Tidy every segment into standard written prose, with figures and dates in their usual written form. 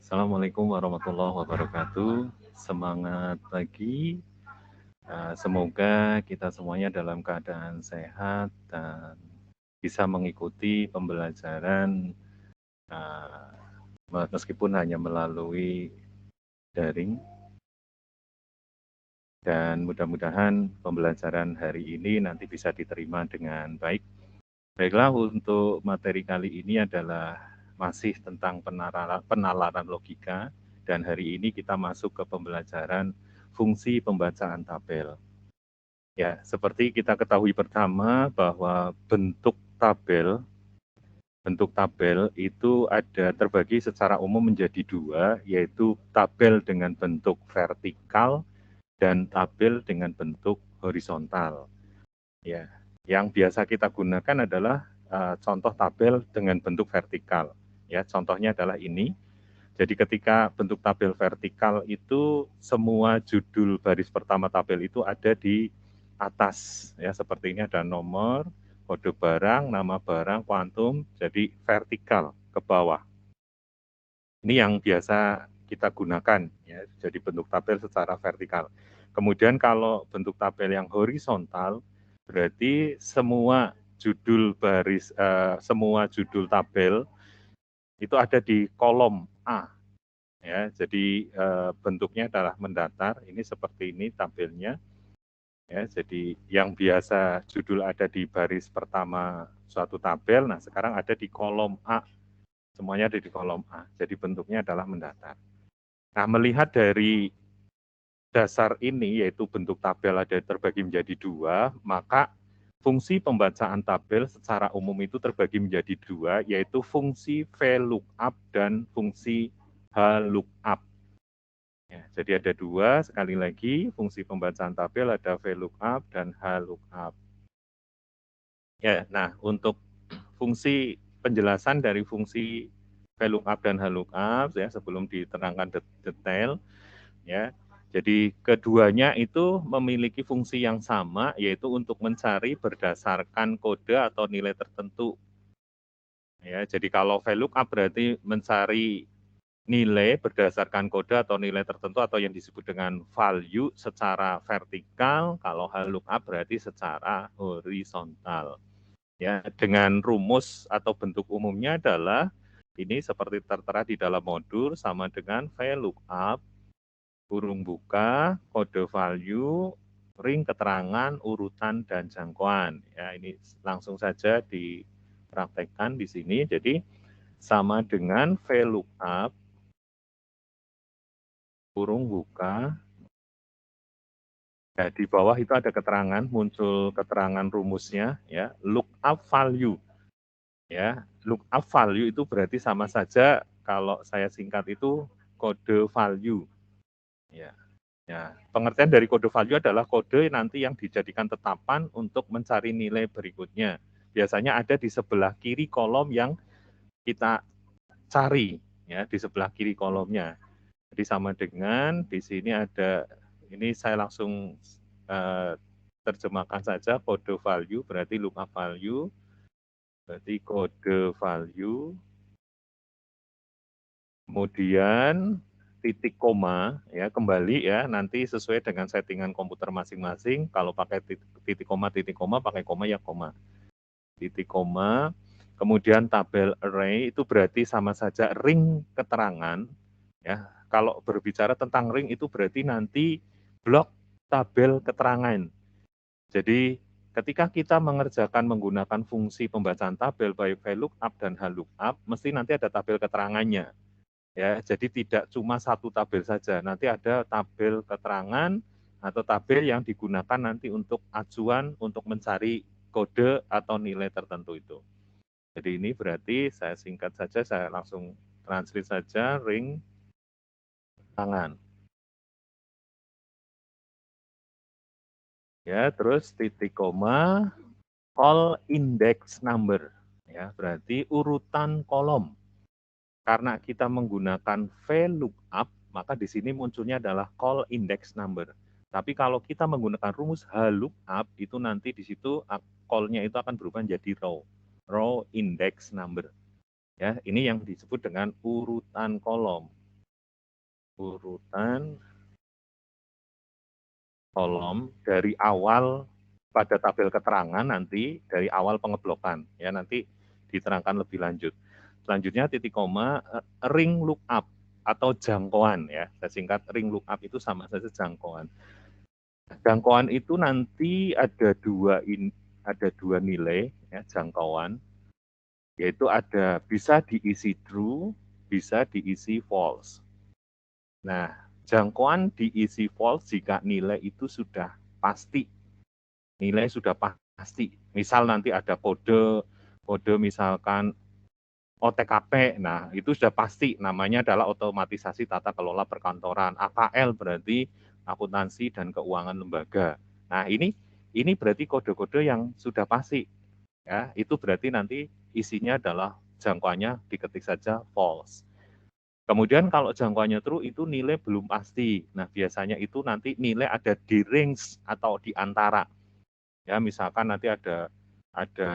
Assalamualaikum warahmatullahi wabarakatuh. Semangat pagi. Semoga kita semuanya dalam keadaan sehat dan bisa mengikuti pembelajaran uh, meskipun hanya melalui daring. Dan mudah-mudahan pembelajaran hari ini nanti bisa diterima dengan baik. Baiklah, untuk materi kali ini adalah masih tentang penalaran logika, dan hari ini kita masuk ke pembelajaran fungsi pembacaan tabel. Ya, seperti kita ketahui pertama bahwa bentuk tabel itu ada terbagi secara umum menjadi dua, yaitu tabel dengan bentuk vertikal dan tabel dengan bentuk horizontal. Ya, yang biasa kita gunakan adalah contoh tabel dengan bentuk vertikal. Ya, contohnya adalah ini. Jadi ketika bentuk tabel vertikal itu semua judul baris pertama tabel itu ada di atas. Ya, seperti ini ada nomor, kode barang, nama barang, kuantum, jadi vertikal ke bawah. Ini yang biasa kita gunakan, ya, jadi bentuk tabel secara vertikal. Kemudian kalau bentuk tabel yang horizontal, berarti semua judul tabel itu ada di kolom A. Ya, jadi bentuknya adalah mendatar. Ini seperti ini tabelnya. Ya, jadi yang biasa judul ada di baris pertama suatu tabel, nah sekarang ada di kolom A. Semuanya ada di kolom A. Jadi bentuknya adalah mendatar. Nah, melihat dari dasar ini, yaitu bentuk tabel ada terbagi menjadi dua, maka fungsi pembacaan tabel secara umum itu terbagi menjadi dua, yaitu fungsi VLOOKUP dan fungsi HLOOKUP. Ya, jadi ada dua, sekali lagi, fungsi pembacaan tabel ada VLOOKUP dan HLOOKUP. Ya, nah untuk fungsi penjelasan dari fungsi VLOOKUP dan HLOOKUP, ya, sebelum diterangkan detail, ya. Jadi keduanya itu memiliki fungsi yang sama, yaitu untuk mencari berdasarkan kode atau nilai tertentu. Ya, jadi kalau VLOOKUP berarti mencari nilai berdasarkan kode atau nilai tertentu atau yang disebut dengan value secara vertikal, kalau HLOOKUP berarti secara horizontal. Ya, dengan rumus atau bentuk umumnya adalah ini seperti tertera di dalam modul sama dengan VLOOKUP kurung buka, kode value, ring keterangan, urutan, dan jangkauan. Ya, ini langsung saja dipraktekkan di sini. Jadi sama dengan VLOOKUP, kurung buka, ya, di bawah itu ada keterangan, muncul keterangan rumusnya, ya, lookup value. Ya, lookup value itu berarti sama saja kalau saya singkat itu kode value. Ya. Ya, pengertian dari kode value adalah kode nanti yang dijadikan tetapan untuk mencari nilai berikutnya. Biasanya ada di sebelah kiri kolom yang kita cari, ya, di sebelah kiri kolomnya. Jadi sama dengan di sini ada, ini saya langsung terjemahkan saja kode value, berarti lookup value, berarti kode value, kemudian titik koma, ya, kembali ya, nanti sesuai dengan settingan komputer masing-masing. Kalau pakai titik koma, pakai koma ya koma. Titik koma, kemudian tabel array itu berarti sama saja ring keterangan. Ya, kalau berbicara tentang ring itu berarti nanti blok tabel keterangan. Jadi ketika kita mengerjakan menggunakan fungsi pembacaan tabel baik VLOOKUP dan HLOOKUP, mesti nanti ada tabel keterangannya. Ya, jadi tidak cuma satu tabel saja, nanti ada tabel keterangan atau tabel yang digunakan nanti untuk acuan untuk mencari kode atau nilai tertentu itu. Jadi ini berarti saya singkat saja, saya langsung translate saja ring tangan. Ya, terus titik koma, call index number. Ya, berarti urutan kolom. Karena kita menggunakan VLOOKUP, maka di sini munculnya adalah call index number. Tapi kalau kita menggunakan rumus HLOOKUP, itu nanti di situ call-nya itu akan berubah menjadi row index number. Ya, ini yang disebut dengan urutan kolom. urutan kolom dari awal pada tabel keterangan nanti dari awal pengeblokan ya, nanti diterangkan lebih lanjut. Selanjutnya titik koma ring lookup atau jangkauan ya, saya singkat ring lookup itu sama saja jangkauan. Jangkauan itu nanti ada dua nilai ya, jangkauan, yaitu ada bisa diisi true, bisa diisi false. Nah, jangkauan diisi false jika nilai itu sudah pasti. Nilai sudah pasti. Misal nanti ada kode misalkan OTKP, nah itu sudah pasti namanya adalah otomatisasi tata kelola perkantoran. AKL berarti akuntansi dan keuangan lembaga. Nah ini berarti kode-kode yang sudah pasti. Ya, itu berarti nanti isinya adalah jangkauannya diketik saja false. Kemudian kalau jangkauannya true itu nilai belum pasti. Nah biasanya itu nanti nilai ada di range atau di antara. Ya misalkan nanti ada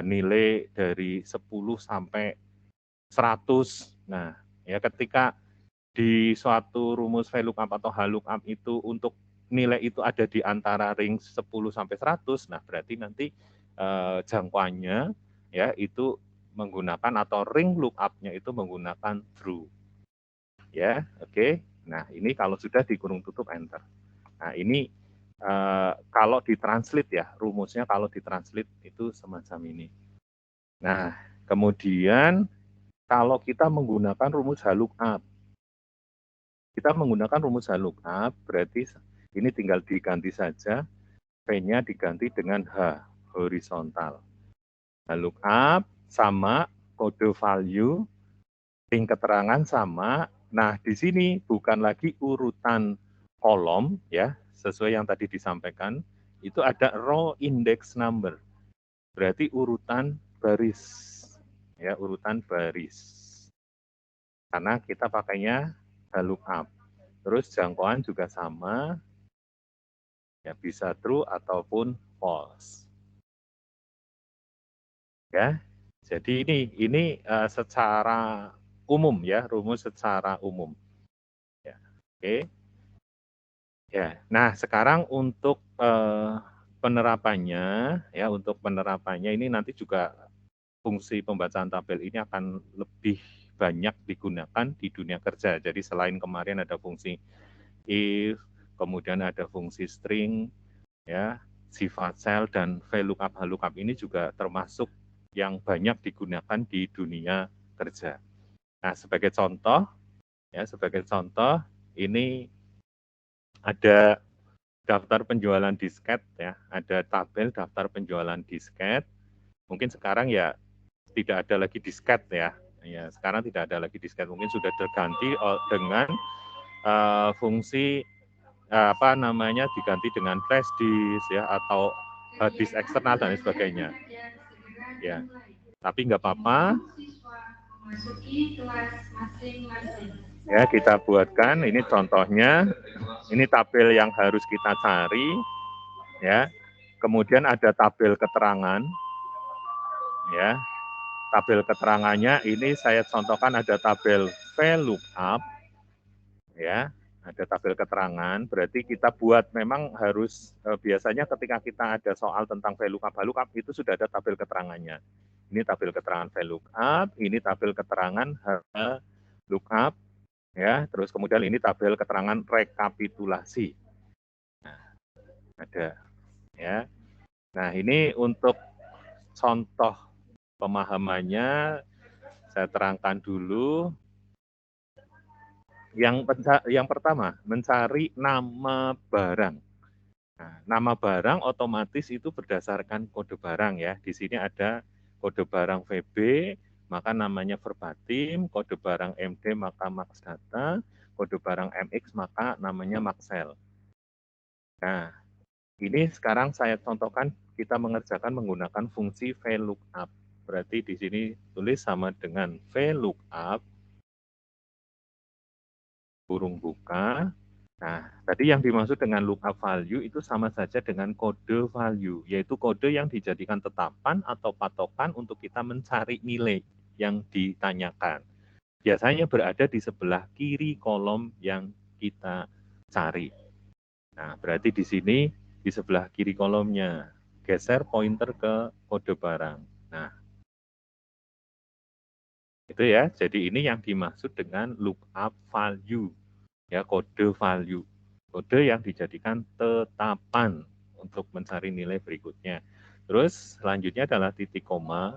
nilai dari 10 sampai 100. Nah, ya ketika di suatu rumus VLOOKUP atau HLOOKUP itu untuk nilai itu ada di antara range 10 sampai 100, nah berarti nanti jangkauannya ya itu menggunakan atau ring lookup-nya itu menggunakan true. Ya, oke. Nah, ini kalau sudah di kurung tutup enter. Nah, ini kalau ditranslate ya, rumusnya kalau ditranslate itu semacam ini. Nah, kemudian kalau kita menggunakan rumus HLOOKUP, kita menggunakan rumus HLOOKUP berarti ini tinggal diganti saja, P-nya diganti dengan H, horizontal. HLOOKUP sama kode value, ring keterangan sama. Nah, di sini bukan lagi urutan kolom ya, sesuai yang tadi disampaikan, itu ada row index number. Berarti urutan baris. Ya, urutan baris. Karena kita pakainya HLOOKUP. Terus jangkauan juga sama, ya bisa true ataupun false. Ya, jadi ini secara umum ya, rumus secara umum. Ya, oke. Ya, nah sekarang untuk penerapannya ya, untuk penerapannya ini nanti juga fungsi pembacaan tabel ini akan lebih banyak digunakan di dunia kerja. Jadi selain kemarin ada fungsi if, kemudian ada fungsi string, ya, sifat sel dan VLOOKUP, HLOOKUP ini juga termasuk yang banyak digunakan di dunia kerja. Nah, sebagai contoh, ini ada daftar penjualan disket, ya, ada tabel daftar penjualan disket. Mungkin sekarang ya tidak ada lagi disket ya. Ya, sekarang tidak ada lagi disket, mungkin sudah terganti dengan fungsi apa namanya diganti dengan flash disk ya atau hard disk eksternal dan sebagainya. Ya, tapi nggak apa-apa. Ya, kita buatkan ini contohnya. Ini tabel yang harus kita cari. Ya, kemudian ada tabel keterangan. Ya, tabel keterangannya ini saya contohkan ada tabel VLOOKUP. Ya, ada tabel keterangan, berarti kita buat memang harus biasanya ketika kita ada soal tentang VLOOKUP, HLOOKUP itu sudah ada tabel keterangannya. Ini tabel keterangan VLOOKUP, ini tabel keterangan HLOOKUP, ya. Terus kemudian ini tabel keterangan rekapitulasi. Nah, ada, ya. Nah ini untuk contoh pemahamannya saya terangkan dulu. Yang pertama, mencari nama barang. Nah, nama barang otomatis itu berdasarkan kode barang ya. Di sini ada kode barang VB, maka namanya verbatim, kode barang MD maka max data, kode barang MX maka namanya maxel. Nah, ini sekarang saya contohkan kita mengerjakan menggunakan fungsi VLOOKUP. Berarti di sini tulis sama dengan VLOOKUP kurung buka. Nah, tadi yang dimaksud dengan lookup value itu sama saja dengan kode value, yaitu kode yang dijadikan tetapan atau patokan untuk kita mencari nilai yang ditanyakan. Biasanya berada di sebelah kiri kolom yang kita cari. Nah, berarti di sini di sebelah kiri kolomnya geser pointer ke kode barang. Nah, itu ya. Jadi ini yang dimaksud dengan lookup value, ya, kode value. Kode yang dijadikan tetapan untuk mencari nilai berikutnya. Terus selanjutnya adalah titik koma,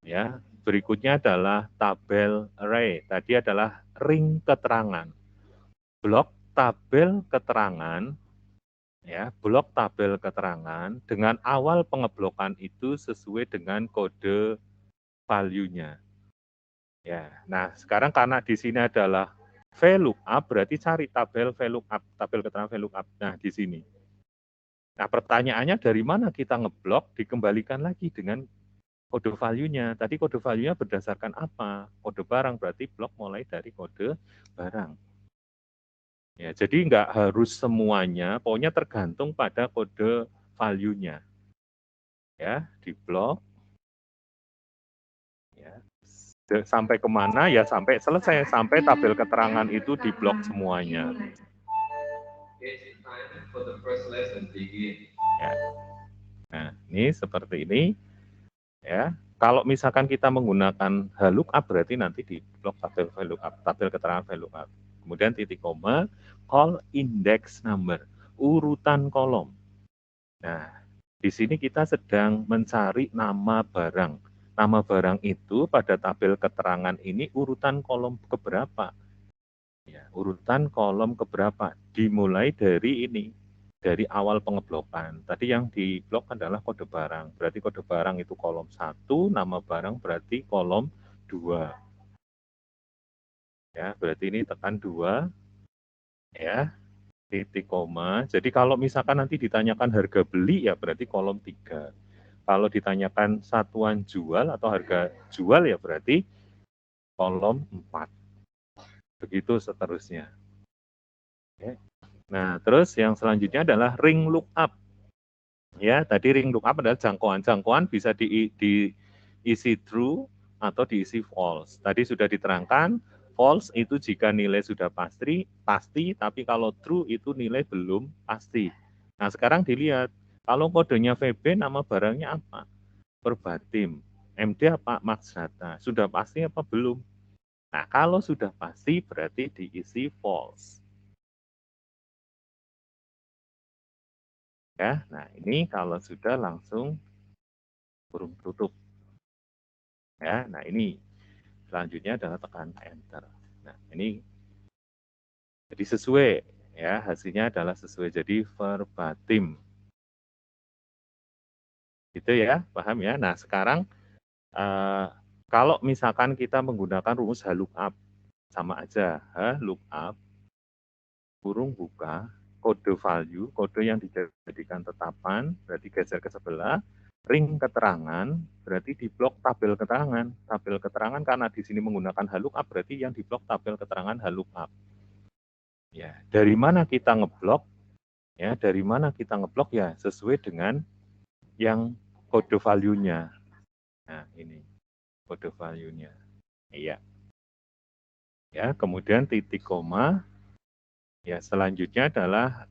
ya. Berikutnya adalah tabel array. Tadi adalah ring keterangan. Blok tabel keterangan, ya, blok tabel keterangan dengan awal pengeblokan itu sesuai dengan kode value-nya. Ya, nah sekarang karena di sini adalah VLOOKUP, berarti cari tabel VLOOKUP, tabel keterangan VLOOKUP. Nah, di sini. Nah, pertanyaannya dari mana kita ngeblok, dikembalikan lagi dengan kode value-nya. Tadi kode value-nya berdasarkan apa? Kode barang, berarti blok mulai dari kode barang. Ya, jadi nggak harus semuanya, pokoknya tergantung pada kode value-nya. Ya, di blok. Ya, sampai kemana? Ya sampai selesai, sampai tabel keterangan itu di blok semuanya. Ya. Nah, ini seperti ini. Ya, kalau misalkan kita menggunakan VLOOKUP berarti nanti di blok tabel VLOOKUP, tabel keterangan VLOOKUP. Kemudian titik koma, call index number, urutan kolom. Nah, di sini kita sedang mencari nama barang. Nama barang itu pada tabel keterangan ini urutan kolom keberapa? Ya, urutan kolom keberapa? Dimulai dari ini, dari awal pengeblokan. Tadi yang diblok adalah kode barang. Berarti kode barang itu kolom 1, nama barang berarti kolom 2. Ya, berarti ini tekan 2. Ya, titik koma. Jadi kalau misalkan nanti ditanyakan harga beli, ya berarti kolom 3. Kalau ditanyakan satuan jual atau harga jual, ya berarti kolom 4. Begitu seterusnya. Oke. Nah, terus yang selanjutnya adalah ring lookup. Ya, tadi ring lookup adalah jangkauan. Jangkauan bisa diisi true atau diisi false. Tadi sudah diterangkan, false itu jika nilai sudah pasti, tapi kalau true itu nilai belum pasti. Nah, sekarang dilihat, kalau kodenya VB, nama barangnya apa? Perbatim. MD apa? Max Data. Sudah pasti apa belum? Nah, kalau sudah pasti berarti diisi false. Ya, nah ini kalau sudah langsung kurung tutup. Ya, nah ini selanjutnya adalah tekan enter. Nah, ini jadi sesuai, ya, hasilnya adalah sesuai, jadi verbatim. Gitu ya, paham ya? Nah, sekarang kalau misalkan kita menggunakan rumus HLOOKUP, sama aja, HLOOKUP, kurung buka, kode value, kode yang dijadikan tetapan, berarti geser ke sebelah, ring keterangan, berarti di blok tabel keterangan. Tabel keterangan karena di sini menggunakan HLOOKUP, berarti yang di blok tabel keterangan HLOOKUP. Ya, dari mana kita ngeblok? Ya, dari mana kita ngeblok ya sesuai dengan yang kode value-nya. Nah, ini kode value-nya. Iya. Ya, kemudian titik koma. Ya, selanjutnya adalah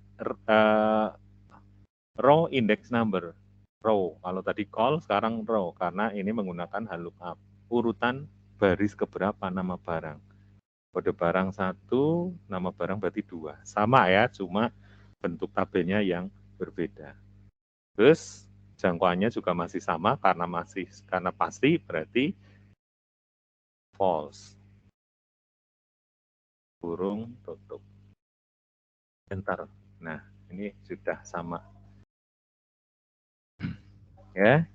row index number. Row, kalau tadi call, sekarang row, karena ini menggunakan HLOOKUP. Urutan baris keberapa nama barang. Kode barang 1, nama barang berarti 2. Sama ya, cuma bentuk tabelnya yang berbeda. Terus jangkauannya juga masih sama karena pasti berarti false. Kurung tutup. Enter. Nah, ini sudah sama. Ya.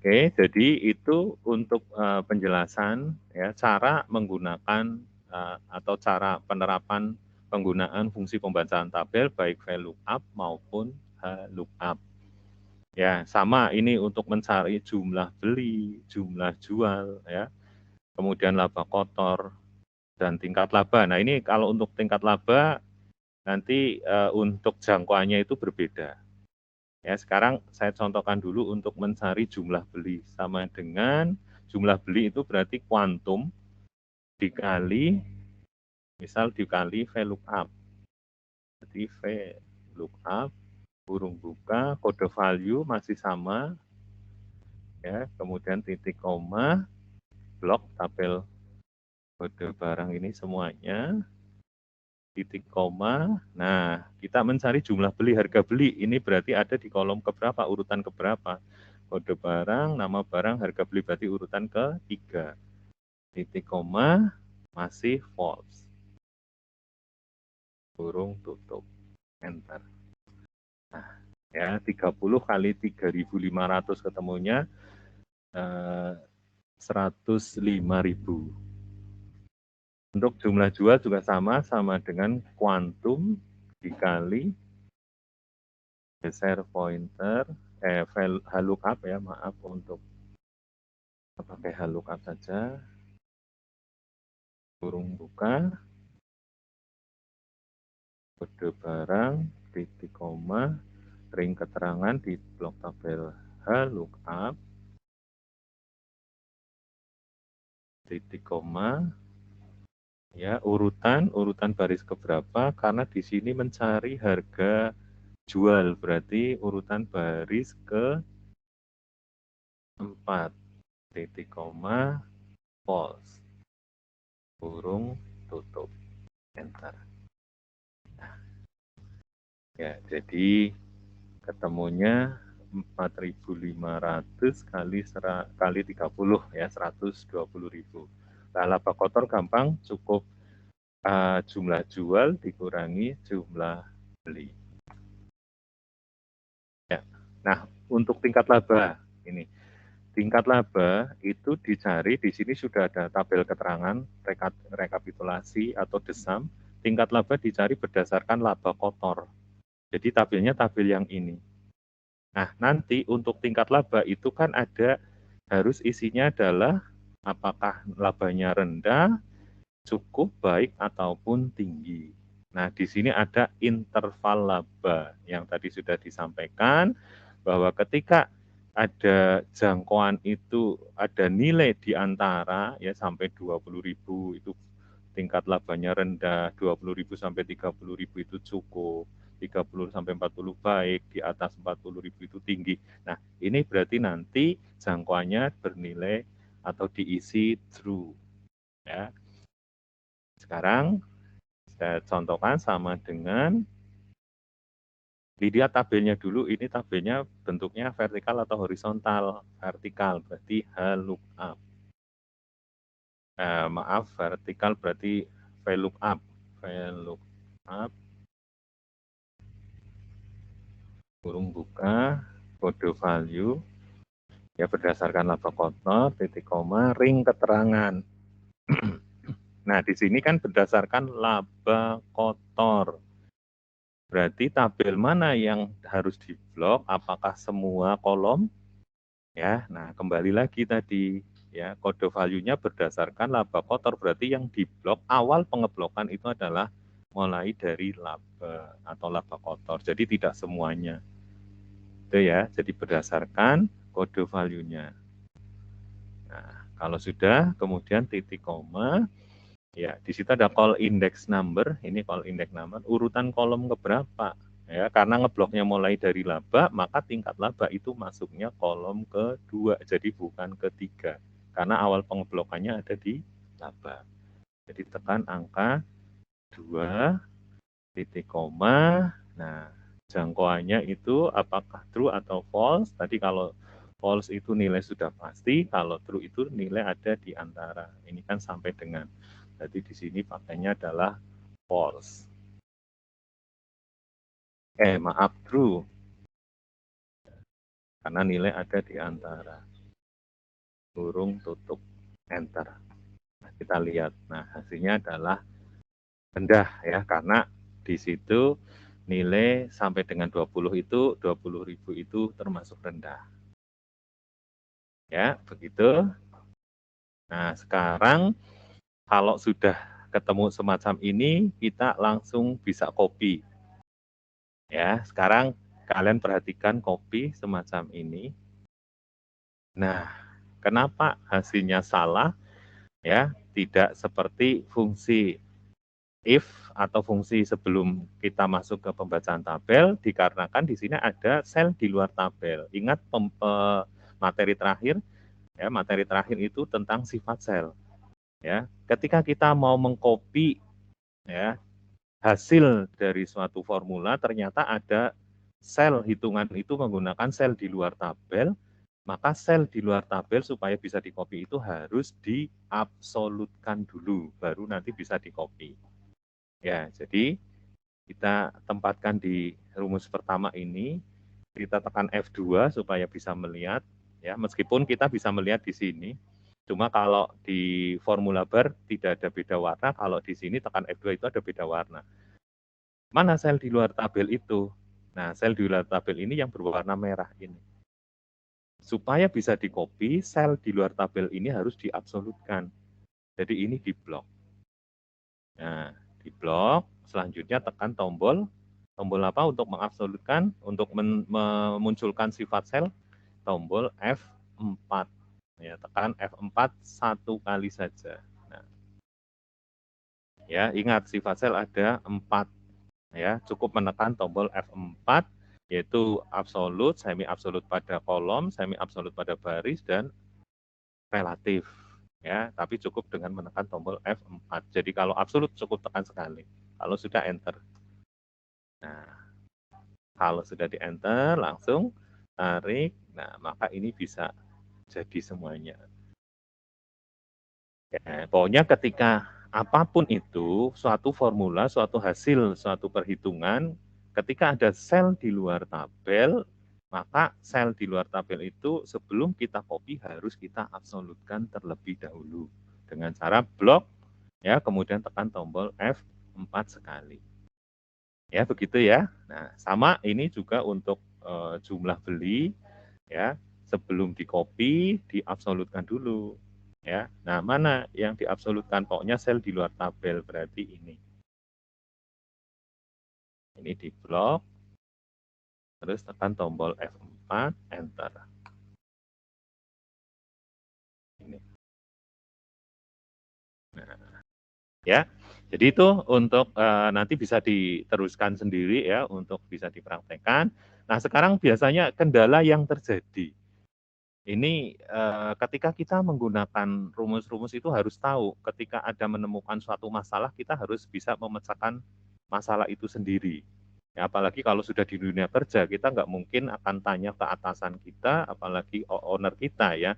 Oke, jadi itu untuk penjelasan ya cara menggunakan atau cara penerapan penggunaan fungsi pembacaan tabel baik VLOOKUP maupun HLOOKUP. Ya, sama ini untuk mencari jumlah beli, jumlah jual ya. Kemudian laba kotor dan tingkat laba. Nah, ini kalau untuk tingkat laba nanti untuk jangkauannya itu berbeda. Ya, sekarang saya contohkan dulu untuk mencari jumlah beli. Sama dengan jumlah beli itu berarti kuantum dikali, misal dikali VLOOKUP. berarti V lookup, kurung buka, kode value masih sama, ya, kemudian titik koma, blok tabel kode barang ini semuanya, titik koma. Nah, kita mencari jumlah beli, harga beli. Ini berarti ada di kolom keberapa, urutan keberapa. Kode barang, nama barang, harga beli berarti urutan ketiga. Titik koma, masih false. Kurung tutup, enter. Nah, ya 30 kali 3.500 ketemunya 105.000. Untuk jumlah jual juga sama dengan kuantum dikali geser pointer, lookup ya, maaf untuk pakai lookup saja, kurung buka, kode barang, titik koma, ring keterangan di blok tabel lookup, titik koma, ya urutan baris keberapa, karena di sini mencari harga jual, berarti urutan baris ke 4, titik koma, false, kurung tutup, enter. Nah, ya jadi ketemunya 4.500 kali 30 ya, 120.000. Nah, laba kotor gampang, cukup jumlah jual dikurangi jumlah beli. Ya. Nah, untuk tingkat laba ini, tingkat laba itu dicari, di sini sudah ada tabel keterangan rekapitulasi atau desam. Tingkat laba dicari berdasarkan laba kotor. Jadi tabelnya tabel yang ini. Nah, nanti untuk tingkat laba itu kan ada, harus isinya adalah apakah labanya rendah, cukup, baik, ataupun tinggi. Nah, di sini ada interval laba yang tadi sudah disampaikan, bahwa ketika ada jangkauan itu ada nilai di antara ya sampai 20.000 itu tingkat labanya rendah, 20.000 sampai 30.000 itu cukup, 30 sampai 40 baik, di atas 40.000 itu tinggi. Nah, ini berarti nanti jangkauannya bernilai atau diisi true. Ya. Sekarang saya contohkan sama dengan, dilihat tabelnya dulu, ini tabelnya bentuknya vertikal atau horizontal. Vertikal berarti lookup. Maaf, vertikal berarti VLOOKUP. VLOOKUP, kurung buka, kode value, ya berdasarkan laba kotor, titik koma, ring keterangan. Nah, di sini kan berdasarkan laba kotor. Berarti tabel mana yang harus diblok? Apakah semua kolom? Ya, nah kembali lagi tadi, ya kode value-nya berdasarkan laba kotor, berarti yang diblok awal pengeblokan itu adalah mulai dari laba atau laba kotor. Jadi tidak semuanya. Itu ya, jadi berdasarkan kode value-nya. Nah, kalau sudah, kemudian titik koma, ya di situ ada call index number, ini call index number, urutan kolom keberapa. Ya, karena ngebloknya mulai dari laba, maka tingkat laba itu masuknya kolom kedua, jadi bukan ketiga. Karena awal pengeblokannya ada di laba. Jadi tekan angka 2, titik koma. Nah, jangkauannya itu apakah true atau false. Tadi kalau false itu nilai sudah pasti, kalau true itu nilai ada di antara. Ini kan sampai dengan, jadi di sini pakainya adalah false. Maaf, true. Karena nilai ada di antara. Kurung tutup, enter. Nah, kita lihat. Nah, hasilnya adalah rendah ya, karena di situ nilai sampai dengan 20 itu, 20.000 itu termasuk rendah. Ya, begitu. Nah, sekarang kalau sudah ketemu semacam ini, kita langsung bisa copy. Ya, sekarang kalian perhatikan copy semacam ini. Nah, kenapa hasilnya salah? Ya, tidak seperti fungsi if atau fungsi sebelum kita masuk ke pembacaan tabel dikarenakan di sini ada sel di luar tabel. Ingat materi terakhir ya, materi terakhir itu tentang sifat sel. Ya, ketika kita mau mengcopy ya hasil dari suatu formula ternyata ada sel hitungan itu menggunakan sel di luar tabel, maka sel di luar tabel supaya bisa di-copy itu harus diabsolutkan dulu, baru nanti bisa di-copy. Ya, jadi kita tempatkan di rumus pertama ini, kita tekan F2 supaya bisa melihat, ya meskipun kita bisa melihat di sini, cuma kalau di formula bar tidak ada beda warna, kalau di sini tekan F2 itu ada beda warna. Mana sel di luar tabel itu? Nah, sel di luar tabel ini yang berwarna merah ini. Supaya bisa di-copy, sel di luar tabel ini harus diabsolutkan. Jadi ini di blok. Nah, di blok, selanjutnya tekan tombol apa untuk mengabsolutkan, untuk memunculkan sifat sel, tombol F4. Ya, tekan F4 satu kali saja. Nah, ya, ingat sifat sel ada 4. Ya, cukup menekan tombol F4 yaitu absolut, semi absolut pada kolom, semi absolut pada baris dan relatif. Ya, tapi cukup dengan menekan tombol F4. Jadi kalau absolut cukup tekan sekali. Kalau sudah enter. Nah, kalau sudah di enter langsung tarik. Nah, maka ini bisa jadi semuanya. Ya, pokoknya ketika apapun itu, suatu formula, suatu hasil, suatu perhitungan, ketika ada sel di luar tabel, maka sel di luar tabel itu sebelum kita copy harus kita absolutkan terlebih dahulu. Dengan cara blok, ya kemudian tekan tombol F4 sekali. Ya begitu ya. Nah sama ini juga untuk jumlah beli, ya sebelum di copy diabsolutkan dulu. Ya, nah mana yang diabsolutkan? Pokoknya sel di luar tabel berarti ini. Ini di blok, terus tekan tombol F4, enter. Ini. Nah, ya, jadi itu untuk nanti bisa diteruskan sendiri ya, untuk bisa dipraktekkan. Nah sekarang biasanya kendala yang terjadi. Ini ketika kita menggunakan rumus-rumus itu harus tahu ketika ada menemukan suatu masalah kita harus bisa memecahkan masalah itu sendiri. Ya, apalagi kalau sudah di dunia kerja kita nggak mungkin akan tanya ke atasan kita, apalagi owner kita ya.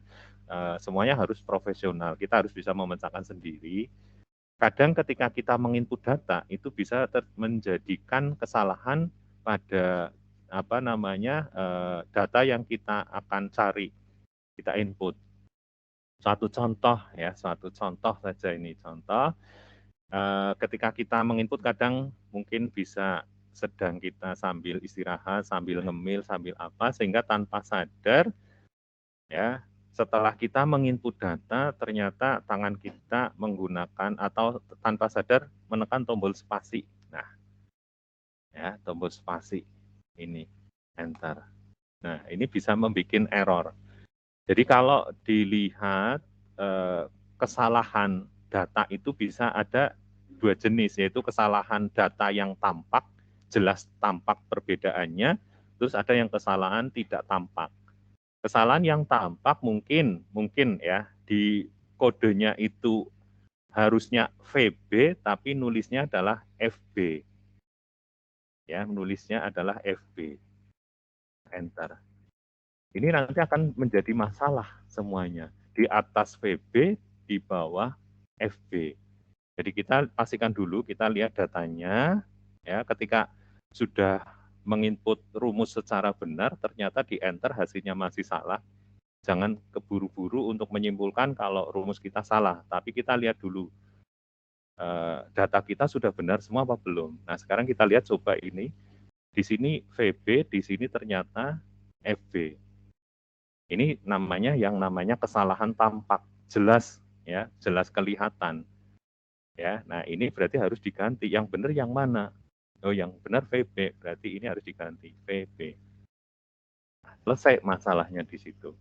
Semuanya harus profesional. Kita harus bisa memecahkan sendiri. Kadang ketika kita menginput data itu bisa menjadikan kesalahan pada apa namanya data yang kita akan cari kita input. Suatu contoh ya, suatu contoh saja ini contoh. Ketika kita menginput kadang mungkin bisa sedang kita sambil istirahat, sambil ngemil, sambil apa, sehingga tanpa sadar ya setelah kita menginput data ternyata tangan kita menggunakan atau tanpa sadar menekan tombol spasi. Nah, ya tombol spasi ini enter. Nah, ini bisa membuat error. Jadi kalau dilihat kesalahan data itu bisa ada dua jenis, yaitu kesalahan data yang tampak, jelas tampak perbedaannya, terus ada yang kesalahan tidak tampak. Kesalahan yang tampak mungkin ya di kodenya itu harusnya VB tapi nulisnya adalah FB. Ya, nulisnya adalah FB. Enter. Ini nanti akan menjadi masalah semuanya. Di atas VB, di bawah FB. Jadi kita pastikan dulu, kita lihat datanya, ya ketika sudah menginput rumus secara benar, ternyata di enter hasilnya masih salah. Jangan keburu-buru untuk menyimpulkan kalau rumus kita salah, tapi kita lihat dulu data kita sudah benar semua apa belum. Nah sekarang kita lihat coba ini, di sini VB, di sini ternyata FB. Ini namanya yang namanya kesalahan tampak, jelas ya, jelas kelihatan. Ya, nah ini berarti harus diganti. Yang benar yang mana? Oh, yang benar VB, berarti ini harus diganti VB. Nah, selesai masalahnya di situ.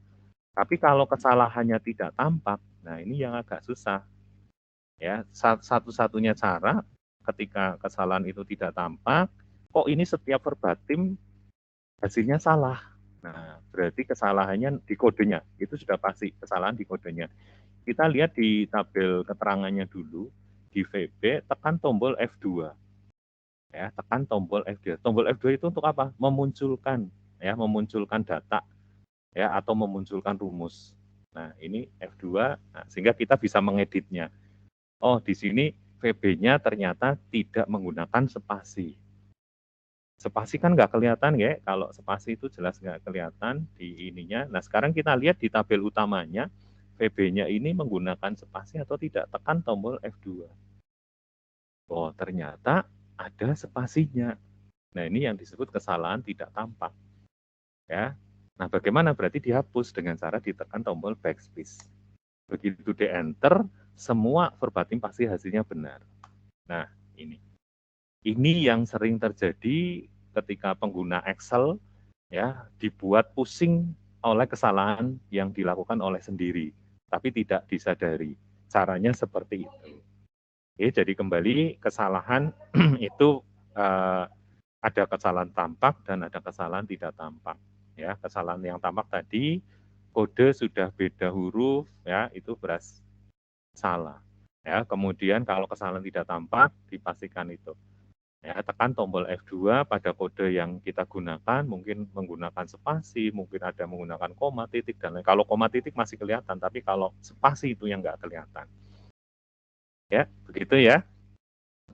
Tapi kalau kesalahannya tidak tampak, nah ini yang agak susah. Ya, satu-satunya cara ketika kesalahan itu tidak tampak, kok ini setiap verbatim hasilnya salah. Nah, berarti kesalahannya di kodenya, itu sudah pasti kesalahan di kodenya. Kita lihat di tabel keterangannya dulu, di VB tekan tombol F2. Ya, tekan tombol F2. Tombol F2 itu untuk apa? Memunculkan memunculkan data ya atau memunculkan rumus. Nah, ini F2 sehingga kita bisa mengeditnya. Oh, di sini VB-nya ternyata tidak menggunakan spasi. Spasi kan nggak kelihatan ya, kalau spasi itu jelas nggak kelihatan di ininya. Nah, sekarang kita lihat di tabel utamanya, VB-nya ini menggunakan spasi atau tidak, tekan tombol F2. Oh, ternyata ada spasinya. Nah, ini yang disebut kesalahan tidak tampak. Ya. Nah, bagaimana berarti dihapus dengan cara ditekan tombol backspace. Begitu di enter, semua verbatim pasti hasilnya benar. Nah, ini. Ini yang sering terjadi ketika pengguna Excel ya dibuat pusing oleh kesalahan yang dilakukan oleh sendiri, tapi tidak disadari. Caranya seperti itu. Oke, jadi kembali kesalahan itu ada kesalahan tampak dan ada kesalahan tidak tampak. Ya, kesalahan yang tampak tadi kode sudah beda huruf ya itu beras salah. Ya, kemudian kalau kesalahan tidak tampak dipastikan itu. Ya, tekan tombol F2 pada kode yang kita gunakan, mungkin menggunakan spasi, mungkin ada menggunakan koma, titik, dan lain. Kalau koma titik masih kelihatan, tapi kalau spasi itu yang nggak kelihatan. Ya, begitu ya.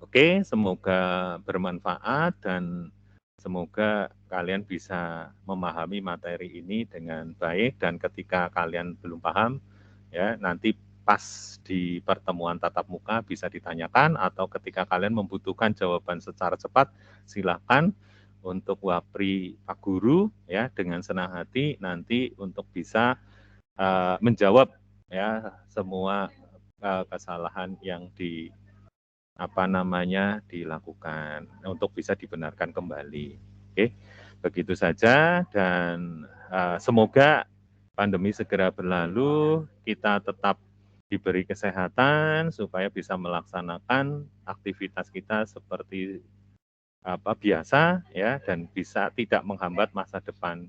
Oke, semoga bermanfaat dan semoga kalian bisa memahami materi ini dengan baik dan ketika kalian belum paham, ya nanti pas di pertemuan tatap muka bisa ditanyakan atau ketika kalian membutuhkan jawaban secara cepat silakan untuk wapri Pak Guru ya dengan senang hati nanti untuk bisa menjawab ya semua kesalahan yang dilakukan untuk bisa dibenarkan kembali. Oke, begitu saja dan semoga pandemi segera berlalu, kita tetap diberi kesehatan supaya bisa melaksanakan aktivitas kita seperti biasa ya dan bisa tidak menghambat masa depan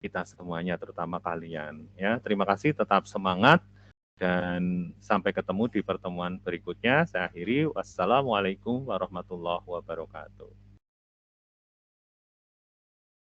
kita semuanya terutama kalian ya. Terima kasih, tetap semangat dan sampai ketemu di pertemuan berikutnya. Saya akhiri. Wassalamualaikum warahmatullahi wabarakatuh.